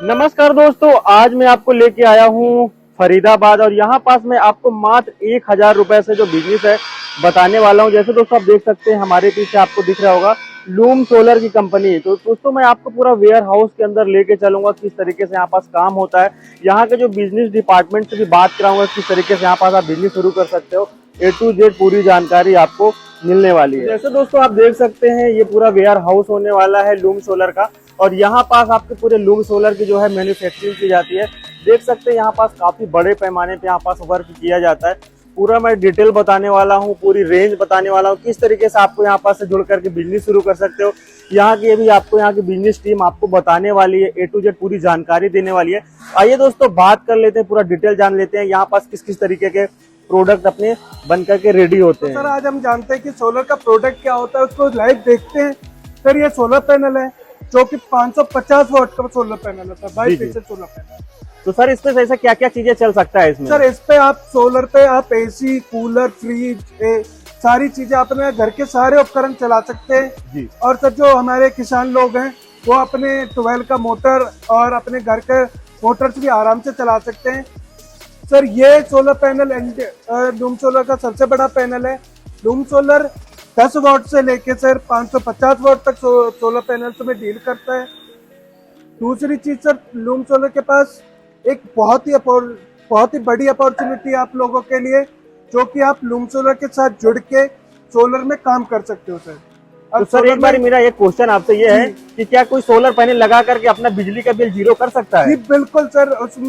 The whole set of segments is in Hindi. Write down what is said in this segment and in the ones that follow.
नमस्कार दोस्तों, आज मैं आपको लेके आया हूँ फरीदाबाद और यहाँ पास में आपको मात्र 1,000 रुपए से जो बिजनेस है बताने वाला हूँ। जैसे दोस्तों आप देख सकते हैं हमारे पीछे आपको दिख रहा होगा लूम सोलर की कंपनी। तो दोस्तों मैं आपको पूरा वेयर हाउस के अंदर लेके चलूंगा, किस तरीके से यहाँ पास काम होता है, यहाँ के जो बिजनेस डिपार्टमेंट से भी बात कराऊंगा किस तरीके से यहाँ पास आप बिजनेस शुरू कर सकते हो। A to Z पूरी जानकारी आपको मिलने वाली है। जैसे दोस्तों आप देख सकते हैं ये पूरा वेयर हाउस होने वाला है लूम सोलर का, और यहाँ पास आपके पूरे लूम सोलर की जो है मैन्युफैक्चरिंग की जाती है। देख सकते हैं यहाँ पास काफी बड़े पैमाने पे यहाँ पास वर्क किया जाता है। पूरा मैं डिटेल बताने वाला हूँ, पूरी रेंज बताने वाला हूँ, किस तरीके से आपको यहाँ पास से जुड़ करके बिजनेस शुरू कर सकते हो। यहाँ की भी आपको यहाँ की बिजनेस टीम आपको बताने वाली है, A to Z पूरी जानकारी देने वाली है। आइए दोस्तों बात कर लेते हैं, पूरा डिटेल जान लेते हैं यहाँ पास किस किस तरीके के प्रोडक्ट अपने बनकर के रेडी होते हैं। सर आज हम जानते हैं कि सोलर का प्रोडक्ट क्या होता है, उसको लाइव देखते हैं। सर ये सोलर पैनल है जो कि 550 वॉट का सोलर पैनल है, 22 फीसद सोलर पैनल। तो सर इसमें ऐसा क्या क्या चीजें चल सकता है इसमें? सर इस पे आप सोलर पे आप एसी, कूलर, फ्रिज, सारी चीजें अपने घर के सारे उपकरण चला सकते हैं जी। और सर जो हमारे किसान लोग हैं वो अपने 12 का मोटर और अपने घर के मोटर से भी आराम से चला सकते हैं। सर ये सोलर पैनल लूम सोलर का सबसे बड़ा पैनल है। लूम सोलर 10 वॉट से लेके सर 550 वॉट तक सोलर पैनल में डील करता है। दूसरी चीज सर लूम सोलर के पास एक बहुत ही बड़ी अपॉर्चुनिटी आप लोगों के लिए, जो कि आप लूम सोलर के साथ जुड़ के सोलर में काम कर सकते हो सर। तो सर एक बार मेरा एक क्वेश्चन आपसे ये है कि क्या कोई सोलर पैनल लगा करके अपना बिजली का बिल जीरो कर सकता है? जी बिल्कुल सर, उस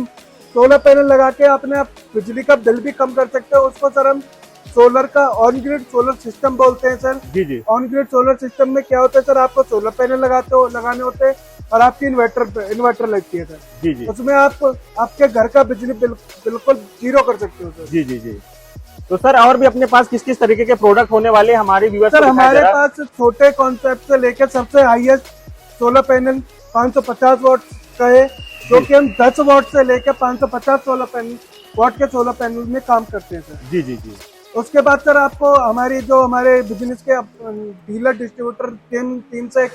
सोलर पैनल लगा के अपने आप बिजली का बिल भी कम कर सकते हो। उसको सर हम सोलर का ऑन ग्रिड सोलर सिस्टम बोलते हैं सर। जी जी। ऑन ग्रिड सोलर सिस्टम में क्या होता है सर, आपको सोलर पैनल लगाने होते हैं और आपकी इन्वर्टर लगती है सर। जी जी। उसमें आप आपके घर का बिजली बिल्कुल जीरो कर सकते हो सर। जी जी जी। तो सर और भी अपने पास किस किस तरीके के प्रोडक्ट होने वाले हमारे व्यूअर्स? सर हमारे पास छोटे कॉन्सेप्ट से लेकर सबसे हाईएस्ट सोलर पैनल 550 वॉट का है, जो कि हम 10 वॉट से लेकर 550 वॉट के सोलर पैनल में काम करते हैं सर। जी जी जी। उसके बाद सर आपको हमारे बिजनेस के डीलर डिस्ट्रीब्यूटर टीम से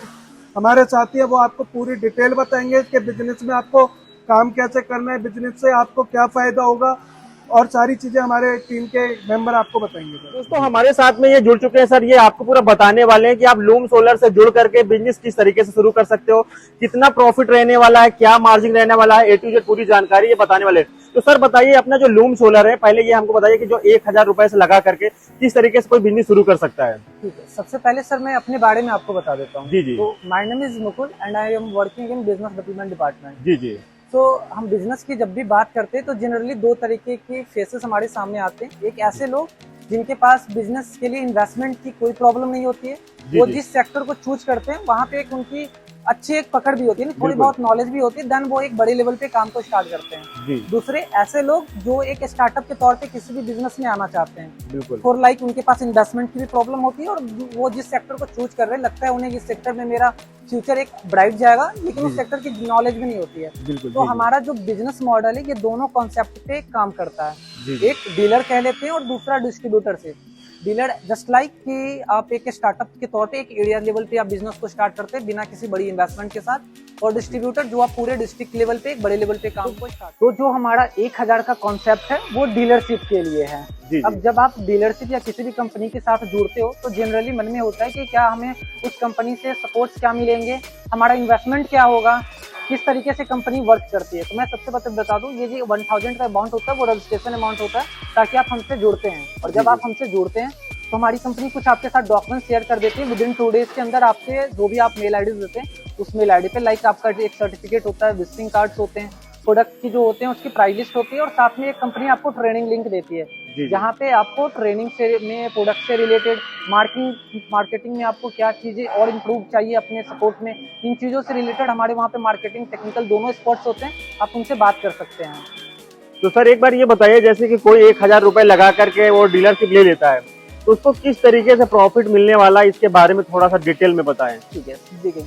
हमारे साथी है, वो आपको पूरी डिटेल बताएंगे इसके बिजनेस में आपको काम कैसे करना है, बिजनेस से आपको क्या फायदा होगा, और सारी चीजें हमारे टीम के मेंबर आपको बताएंगे सर। दोस्तों हमारे साथ में ये जुड़ चुके हैं सर, ये आपको पूरा बताने वाले हैं कि आप लूम सोलर से जुड़ करके बिजनेस किस तरीके से शुरू कर सकते हो, कितना प्रॉफिट रहने वाला है, क्या मार्जिन रहने वाला है, A to Z पूरी जानकारी ये बताने वाले हैं। तो सर बताइए अपना जो लूम सोलर है, पहले ये हमको बताइए कि जो 1,000 रुपए से लगा करके किस तरीके से कोई बिजनेस शुरू कर सकता है? ठीक है, सबसे पहले सर मैं अपने बारे में आपको बता देता हूँ। जी जी। तो my name is Mukul and I am working in business development department. जी जी। तो हम बिजनेस की जब भी बात करते हैं तो जनरली दो तरीके के फेसेस हमारे सामने आते हैं। एक ऐसे लोग जिनके पास बिजनेस के लिए इन्वेस्टमेंट की कोई प्रॉब्लम नहीं होती है, वो जिस सेक्टर को चूज करते हैं वहाँ पे एक उनकी अच्छी एक पकड़ भी होती है, थोड़ी बहुत नॉलेज भी होती है, देन वो एक बड़े लेवल पे काम को स्टार्ट करते हैं। दूसरे ऐसे लोग जो एक स्टार्टअप के तौर पे किसी भी बिजनेस में आना चाहते हैं, फॉर लाइक उनके पास इन्वेस्टमेंट की भी प्रॉब्लम होती है और वो जिस सेक्टर को चूज कर रहे हैं लगता है उन्हें इस सेक्टर में मेरा फ्यूचर एक ब्राइट जाएगा, लेकिन उस सेक्टर की नॉलेज भी नहीं होती है। तो हमारा जो बिजनेस मॉडल है ये दोनों कॉन्सेप्ट पे काम करता है। एक डीलर कह लेते हैं और दूसरा डिस्ट्रीब्यूटर से। डीलर जस्ट लाइक कि आप एक स्टार्टअप के तौर पे एक एरिया लेवल पे आप बिजनेस को स्टार्ट करते हैं बिना किसी बड़ी इन्वेस्टमेंट के साथ, और डिस्ट्रीब्यूटर जो आप पूरे डिस्ट्रिक्ट लेवल पे एक बड़े लेवल पे काम को स्टार्ट। तो जो हमारा 1,000 का कॉन्सेप्ट है वो डीलरशिप के लिए है। अब जब आप डीलरशिप या किसी भी कंपनी के साथ जुड़ते हो तो जनरली मन में होता है कि क्या हमें उस कंपनी से सपोर्ट्स क्या मिलेंगे, हमारा इन्वेस्टमेंट क्या होगा, किस तरीके से कंपनी वर्क करती है। तो मैं सबसे पहले बता दूं, ये जो 1000 का अमाउंट होता है वो रजिस्ट्रेशन अमाउंट होता है ताकि आप हमसे जुड़ते हैं, और जब आप हमसे जुड़ते हैं तो हमारी कंपनी कुछ आपके साथ डॉक्यूमेंट शेयर कर देती है। विदिन 2 डेज के अंदर आपसे जो भी आप मेल आईडी देते हैं उस मेल आईडी पे लाइक आपका एक सर्टिफिकेट होता है, विजिटिंग कार्ड्स होते हैं, प्रोडक्ट की जो होते हैं उसकी प्राइस लिस्ट होती है, और साथ में एक कंपनी आपको ट्रेनिंग लिंक देती है जहाँ पे आपको ट्रेनिंग से में प्रोडक्ट से रिलेटेड मार्केटिंग में आपको क्या चीजें और इम्प्रूव चाहिए अपने सपोर्ट में, इन चीजों से रिलेटेड हमारे वहाँ पे मार्केटिंग टेक्निकल दोनों स्पॉट्स होते हैं, आप उनसे बात कर सकते हैं। तो सर एक बार ये बताइए, जैसे कि कोई 1,000 रुपए लगा करके वो डीलरशिप ले लेता है तो उसको किस तरीके से प्रॉफिट मिलने वाला है, इसके बारे में थोड़ा सा डिटेल में बताएं। ठीक है, देखिए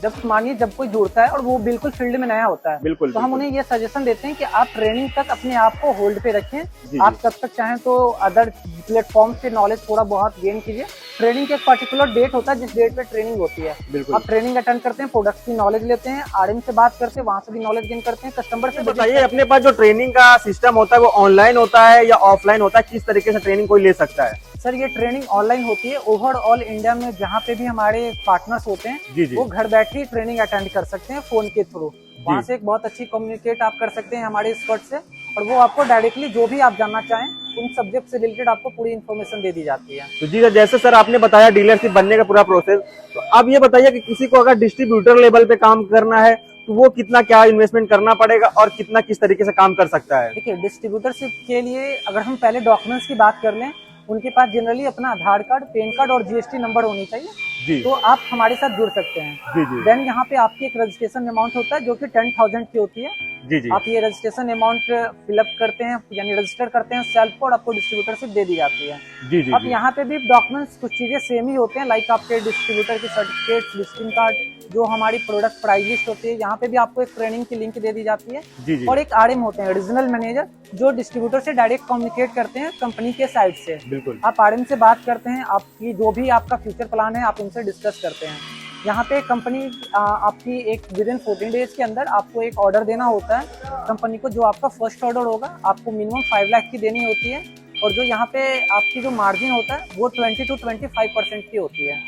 जब कोई जुड़ता है और वो बिल्कुल फील्ड में नया होता है, बिल्कुल, तो हम उन्हें ये सजेशन देते हैं कि आप ट्रेनिंग तक अपने आप को होल्ड पे रखें। आप तब तक चाहें तो अदर प्लेटफॉर्म से नॉलेज थोड़ा बहुत गेन कीजिए, ट्रेनिंग का एक पर्टिकुलर डेट होता है जिस डेट पे ट्रेनिंग होती है। बिल्कुल। आप ट्रेनिंग अटेंड करते हैं, प्रोडक्ट की नॉलेज लेते हैं, आरएम से बात करते हैं, वहां से भी नॉलेज गेन करते हैं, कस्टमर से बताइए अपने पास जो ट्रेनिंग का सिस्टम होता है वो ऑनलाइन होता है या ऑफलाइन होता है, किस तरीके से ट्रेनिंग कोई ले सकता है? सर ये ट्रेनिंग ऑनलाइन होती है। ओवरऑल इंडिया में जहाँ पे भी हमारे पार्टनर्स होते हैं जी जी वो घर बैठे ही ट्रेनिंग अटेंड कर सकते हैं फोन के थ्रू। वहाँ से एक बहुत अच्छी कम्युनिकेट आप कर सकते हैं हमारे एक्सपर्ट से, और वो आपको डायरेक्टली जो भी आप जानना चाहें उन सब्जेक्ट से रिलेटेड आपको पूरी इन्फॉर्मेशन दे दी जाती है। तो जी जैसे सर आपने बताया डीलरशिप बनने का पूरा प्रोसेस, तो अब ये बताइए कि किसी को अगर डिस्ट्रीब्यूटर लेवल पे काम करना है तो वो कितना क्या इन्वेस्टमेंट करना पड़ेगा और कितना किस तरीके से काम कर सकता है? देखिए डिस्ट्रीब्यूटरशिप के लिए अगर हम पहले डॉक्यूमेंट्स की बात कर लें, उनके पास जनरली अपना आधार कार्ड, पैन कार्ड और जीएसटी नंबर होनी चाहिए जी। तो आप हमारे साथ जुड़ सकते हैं। जी जी देन यहाँ पे आपकी एक रजिस्ट्रेशन अमाउंट होता है जो कि 10,000 की होती है। जी जी आप ये रजिस्ट्रेशन अमाउंट फिलअप करते हैं यानी रजिस्टर करते हैं सेल्फ को, और आपको डिस्ट्रीब्यूटरशिप दे दी जाती है। जी जी अब यहाँ पे भी डॉक्यूमेंट्स कुछ चीजें सेम ही होते हैं, लाइक आपके डिस्ट्रीब्यूटर की सर्टिफिकेट, विजिटिंग कार्ड, जो हमारी प्रोडक्ट प्राइस लिस्ट होती है, यहाँ पे भी आपको एक ट्रेनिंग की लिंक दे दी जाती है। जी जी और एक आरएम होते हैं, रीजनल मैनेजर, जो डिस्ट्रीब्यूटर से डायरेक्ट कम्युनिकेट करते हैं कंपनी के साइड से। बिल्कुल। आप आरएम से बात करते हैं, आपकी जो भी आपका फ्यूचर प्लान है आप उनसे डिस्कस करते हैं। यहाँ पे कंपनी आपकी एक विद इन 14 डेज के अंदर आपको एक ऑर्डर देना होता है कंपनी को, जो आपका फर्स्ट ऑर्डर होगा आपको मिनिमम 5 लाख की देनी होती है, और जो यहाँ पे आपकी जो मार्जिन होता है वो 20 to 25% की होती है।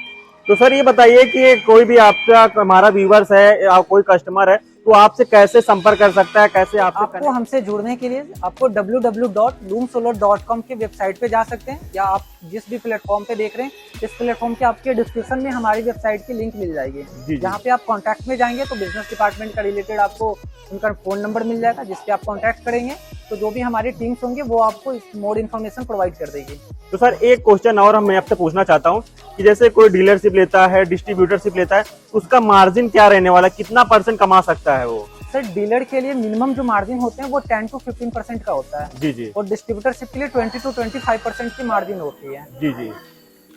तो सर ये बताइए कि कोई भी आपका हमारा व्यूवर्स है या कोई कस्टमर है तो आपसे कैसे संपर्क कर सकता है, कैसे आपको हमसे जुड़ने के लिए आपको www.loomsolar.com के वेबसाइट पे जा सकते हैं, या आप जिस भी प्लेटफॉर्म पे देख रहे हैं इस प्लेटफॉर्म के आपके डिस्क्रिप्शन में हमारी वेबसाइट की लिंक मिल जाएगी। जहाँ पे आप कॉन्टैक्ट में जाएंगे तो बिजनेस डिपार्टमेंट का रिलेटेड आपको उनका फोन नंबर मिल जाएगा, जिसपे आप कॉन्टैक्ट करेंगे तो जो भी हमारी टीम्स होंगे वो आपको मोर इन्फॉर्मेशन प्रोवाइड कर देगी। तो सर एक क्वेश्चन और मैं आपसे पूछना चाहता हूँ कि जैसे कोई डीलरशिप लेता है, डिस्ट्रीब्यूटरशिप लेता है, उसका मार्जिन क्या रहने वाला है, कितना % कमा सकता है वो? सर डीलर के लिए मिनिमम जो मार्जिन होते हैं वो 10 to 15% का होता है। जी जी। और डिस्ट्रीब्यूटरशिप के लिए 20 to 25% की मार्जिन होती है। जी जी।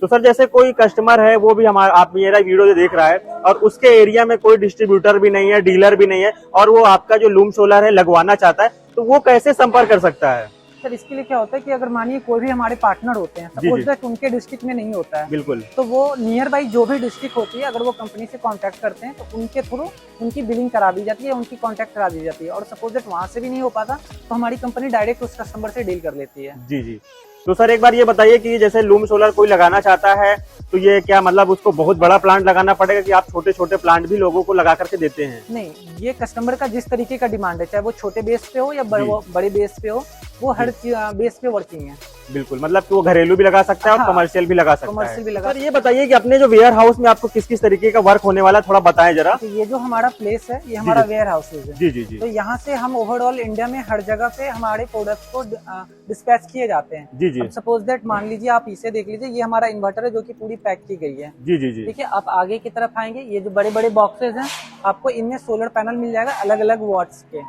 तो सर जैसे कोई कस्टमर है वो भी हमारा आप मेरा वीडियो जो देख रहा है और उसके एरिया में कोई डिस्ट्रीब्यूटर भी नहीं है, डीलर भी नहीं है, और वो आपका जो लूम सोलर है लगवाना चाहता है, तो वो कैसे संपर्क कर सकता है? सर इसके लिए क्या होता है कि अगर मानिए कोई भी हमारे पार्टनर होते हैं, सपोज दैट उनके डिस्ट्रिक्ट में नहीं होता है, बिल्कुल, तो वो नियर बाई जो भी डिस्ट्रिक्ट होती है अगर वो कंपनी से कांटेक्ट करते हैं तो उनके थ्रू उनकी बिलिंग करा दी जाती है, उनकी कांटेक्ट करा दी जाती है। और सपोज दैट वहां से भी नहीं हो पाता तो हमारी कंपनी डायरेक्ट उस कस्टमर से डील कर लेती है। जी जी। तो सर एक बार ये बताइए कि जैसे लूम सोलर कोई लगाना चाहता है तो ये क्या मतलब उसको बहुत बड़ा प्लांट लगाना पड़ेगा कि आप छोटे छोटे प्लांट भी लोगों को लगा करके देते हैं? नहीं, ये कस्टमर का जिस तरीके का डिमांड है, चाहे वो छोटे बेस पे हो या बड़े बेस पे हो, वो हर बेस पे वर्किंग है। बिल्कुल, मतलब कि वो घरेलू भी लगा सकता है और हाँ, कमर्शियल भी लगा सकता कमर्शियल भी है। लगा। सर ये बताइए कि अपने जो वेयर हाउस में आपको किस किस तरीके का वर्क होने वाला है, थोड़ा बताएं जरा। तो ये जो हमारा प्लेस है ये हमारा वेयर हाउस है। जी जी जी। तो यहाँ से हम ओवरऑल इंडिया में हर जगह पे हमारे प्रोडक्ट्स को डिस्पैच किए जाते हैं। जी जी। सपोज दैट मान लीजिए आप इसे देख लीजिए, ये हमारा इन्वर्टर है जो कि पूरी पैक की गई है। जी जी जी। ठीक है, आप आगे की तरफ आएंगे, ये जो बड़े बड़े बॉक्सेस हैं आपको इनमें सोलर पैनल मिल जाएगा अलग अलग वॉट्स के।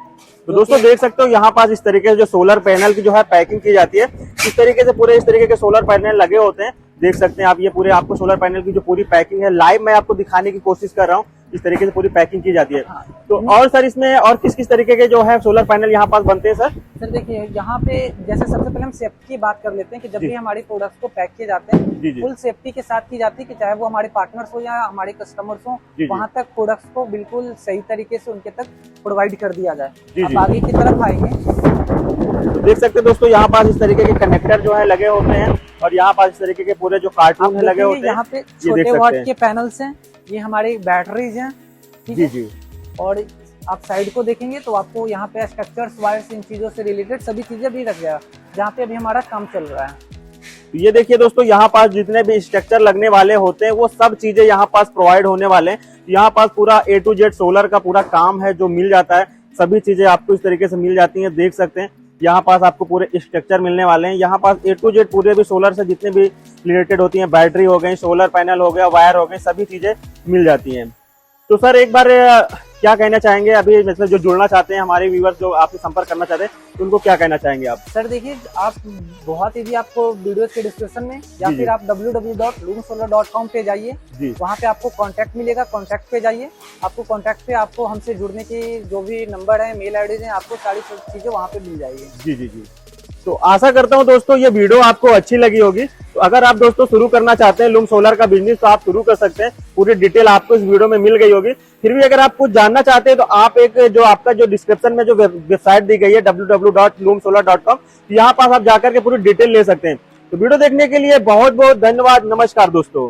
तो दोस्तों देख सकते हो यहाँ पास इस तरीके से जो सोलर पैनल की जो है पैकिंग की जाती है, इस तरीके से पूरे इस तरीके के सोलर पैनल लगे होते हैं। देख सकते हैं आप, ये पूरे आपको सोलर पैनल की जो पूरी पैकिंग है लाइव मैं आपको दिखाने की कोशिश कर रहा हूँ, इस तरीके से पूरी पैकिंग की जाती है। तो और सर इसमें और किस किस तरीके के जो है सोलर पैनल यहाँ पास बनते हैं सर? सर देखिए यहाँ पे जैसे सबसे पहले हम सेफ्टी की बात कर लेते हैं कि जब भी हमारे प्रोडक्ट्स को पैक किए जाते हैं फुल सेफ्टी के साथ की जाती है, कि चाहे वो हमारे पार्टनर्स हो या हमारे कस्टमर्स हो, वहाँ तक प्रोडक्ट्स को बिल्कुल सही तरीके से उनके तक प्रोवाइड कर दिया जाए। अब आगे की तरफ आएंगे तो देख सकते हैं दोस्तों यहाँ पास इस तरीके के कनेक्टर जो है लगे होते हैं, और यहाँ पास इस तरीके के पूरे जो कार्टून है लगे होते हैं। यहाँ पे छोटे वॉट के पैनल्स हैं, ये हमारी बैटरीज हैं। जी जी। और आप साइड को देखेंगे तो आपको यहाँ पे स्ट्रक्चर्स, वायर्स, इन चीजों से रिलेटेड सभी चीजें भी रख जाएगा, जहाँ पे अभी हमारा काम चल रहा है। तो ये देखिए दोस्तों यहाँ पास जितने भी स्ट्रक्चर लगने वाले होते हैं वो सब चीजें यहाँ पास प्रोवाइड होने वाले हैं। यहाँ पास पूरा A to Z सोलर का पूरा काम है जो मिल जाता है, सभी चीजें आपको इस तरीके से मिल जाती हैं। देख सकते हैं यहाँ पास आपको पूरे स्ट्रक्चर मिलने वाले हैं। यहाँ पास A to Z पूरे भी सोलर से जितने भी रिलेटेड होती हैं, बैटरी हो गई, सोलर पैनल हो गया, वायर हो गए, सभी चीजें मिल जाती हैं। तो सर एक बार क्या कहना चाहेंगे अभी, मतलब जो जुड़ना चाहते हैं हमारे व्यूअर्स जो आपसे संपर्क करना चाहते हैं, तो उनको क्या कहना चाहेंगे आप? सर देखिए, आप बहुत इजी, आपको वीडियो के डिस्क्रिप्शन में या फिर आप www.loomsolar.com पे जाइए, वहाँ पे आपको कांटेक्ट मिलेगा, कांटेक्ट पे जाइए। आपको कांटेक्ट पे आपको हमसे जुड़ने की जो भी नंबर है, मेल आईडी है, आपको सारी चीजें वहाँ पे मिल जाएगी। जी जी जी। तो आशा करता हूँ दोस्तों ये वीडियो आपको अच्छी लगी होगी। तो तो अगर आप दोस्तों शुरू करना चाहते हैं लूम सोलर का बिजनेस तो आप शुरू कर सकते हैं। पूरी डिटेल आपको इस वीडियो में मिल गई होगी। फिर भी अगर आप कुछ जानना चाहते हैं तो आप एक जो आपका जो डिस्क्रिप्शन में जो वेबसाइट दी गई है www.loomsolar.com, यहाँ पास आप जाकर के पूरी डिटेल ले सकते हैं। तो वीडियो देखने के लिए बहुत बहुत धन्यवाद। नमस्कार दोस्तों।